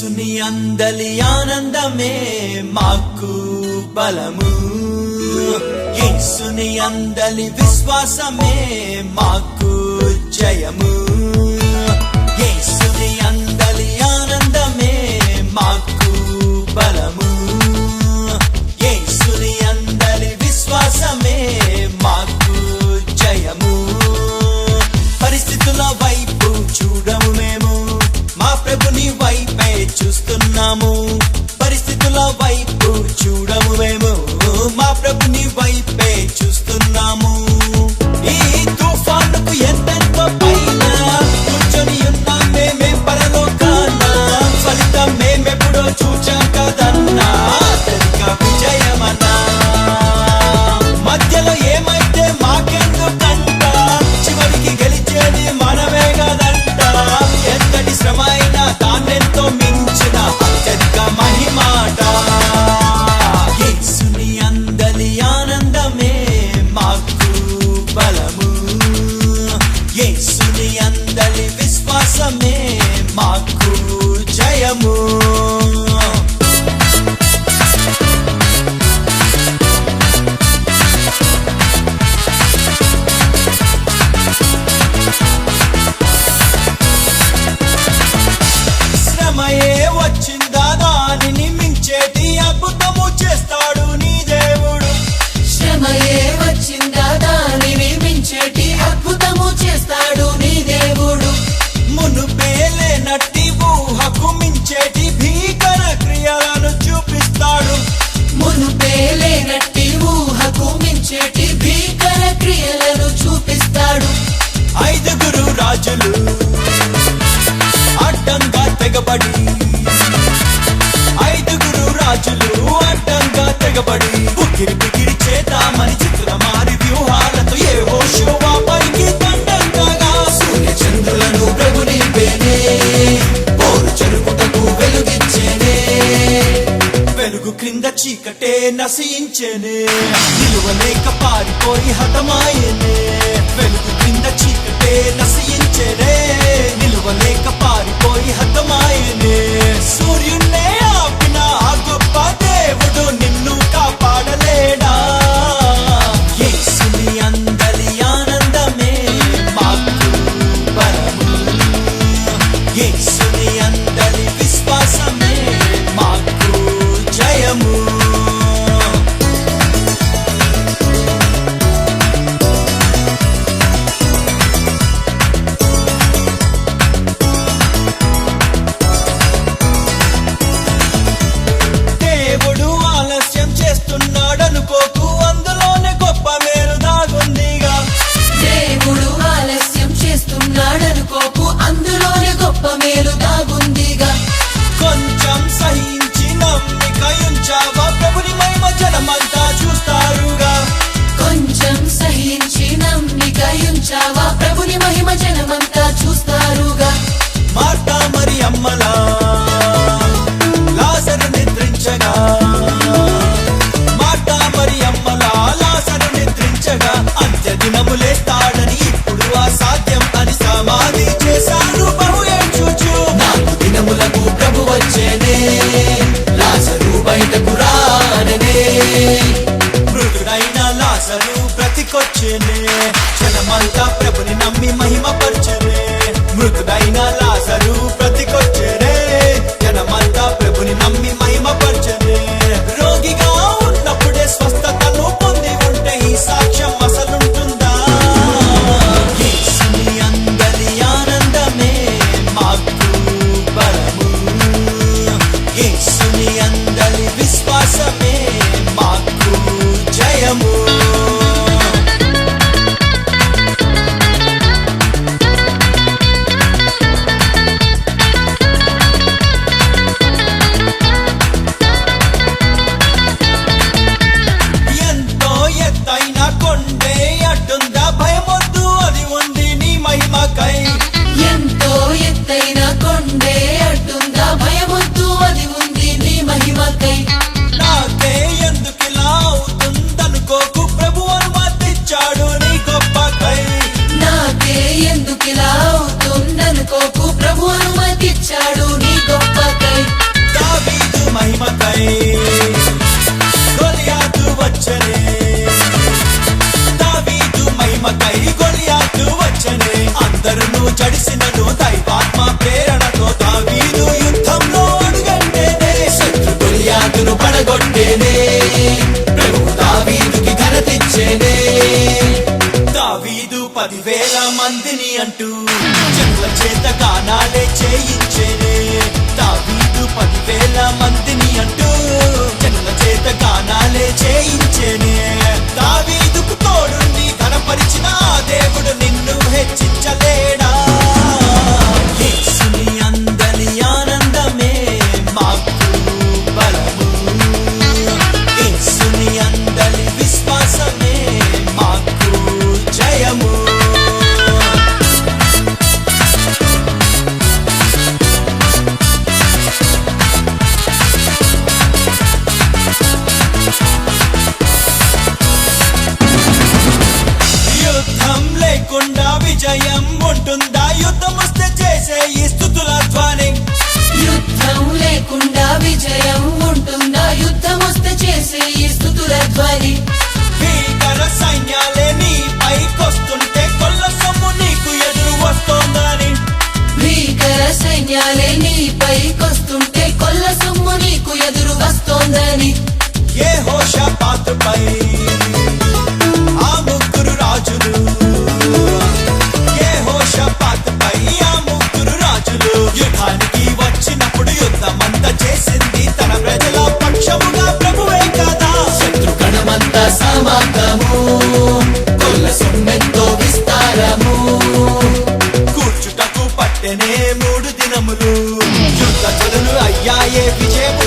యేసుని అందలి ఆనందమే మాకు బలము, యేసుని అందలి విశ్వాసమే మాకు జయము, యేసుని అందలి ఆనందమే మాకు బలము, యేసుని అందలి విశ్వాసమే మాకు జయము. పరిస్థితుల వైపు చూడము మేము, మా ప్రభుని వైపే చూస్తున్నాము. పరిస్థితుల వైపు చూడము మేము, మా ప్రభుని వైపే చూస్తున్నాము. ఈ తుఫానుకు ఎంతెంతో పైన కూర్చొని ఉన్నాం మేమే పరలోకాన, ఫలితం మేమెప్పుడో చూచాం కదన్నా, తరిక విజయమన్నా. మధ్యలో ఏమైతే మాకెందుకంట, చివరికి గెలిచేది మనమే కదంట. ఎంతటి శ్రమ అయినా దాన్నెంతో మించిన అత్యధిక మహిమాట. యేసుని అందలి ఆనందమే మాకు బలము, యేసుని అందలి విశ్వాసమే మాకు జయము. శ్రమయే వచ్చిందా దానిని మించేటి అద్భుతము చేస్తాడు నీ దేవుడు. శ్రమయే వచ్చిందా దానిని మించేటి అద్భుతము చేస్తాడు నీ దేవుడు. మునుపే లేనట్టి ఊహకు మించేటి భీకర క్రియలను చూపిస్తాడు. మునుపే లేనట్టి ఊహకు మించేటి భీకర క్రియలను చూపిస్తాడు. ఐదుగురు రాజులు అడ్డంగా తెగబడి, ఐదుగురు రాజులు అడ్డంగా తెగబడి, ఉకిరి పికిరి చేద్దామని చిత్ర మారి వ్యూహాలతో యెహోషువ పైకి దండంగా. సూర్య చంద్రులను ప్రభు నింపేనే, పోరు చెరుపుటకు వెలుగిచ్చేనే. వెలుగు క్రింద చీకటే నశించేనే, నిలువలేక పారిపోయి హతమాయనే. వెలుగు క్రింద చీకటే నశించేనే, నిలువలేక పారిపోయి హతమాయనే. సూర్యున్నే ఆపిన ఆ గొప్ప దేవుడు నిన్ను కాపాడలేడా. యేసుని అందలి ఆనందమే మాకు బలము, యేసుని అందలి విశ్వాసమే మాకు జయము. అంటూ జనుల చేత గానాలే చేయించేనే దావీదు 10,000 మందిని అంటూ జనుల చేత గానాలే చేయించేనే దావీదుకు తోడుండి ఘనపరిచిన ఆ దేవుడు నిన్ను హెచ్చించలేడా యేసుని అందలి ఆనందమే మాకు బలము యేసుని అందలి విశ్వాసమే మాకు జయము యుద్ధం లేకుండా విజయం ఉంటుందా యుద్ధం వస్తే చేసే ఈ స్తుతుల ధ్వని యుద్ధం లేకుండా విజయం ఉంటుందా యుద్ధం వస్తే చేసే ఈ స్తుతుల ధ్వని భీకర సైన్యాలే నీ పైకొస్తుంటే కొల్ల సొమ్ము నీకు ఎదురు వస్తోందని భీకర సైన్యాలే నీపైకొస్తుంటే కొల్ల సొమ్ము నీకు ఎదురు వస్తోందని యెహోషాపాతుపై ఆ ముగ్గురు రాజులు యెహోషాపాతుపై ఆ ముగ్గురు రాజులు యుద్ధానికి వచ్చినప్పుడు యుద్ధమంతా చేసింది తన ప్రజల పక్షముగా ప్రభువే కదా శత్రుగణమంతా సమాగము కొల్ల సొమ్మెంతో విస్తారము కూర్చుటకు పట్టెనే 3 దినములు యుద్ధ జనులు అయ్యాయే విజయము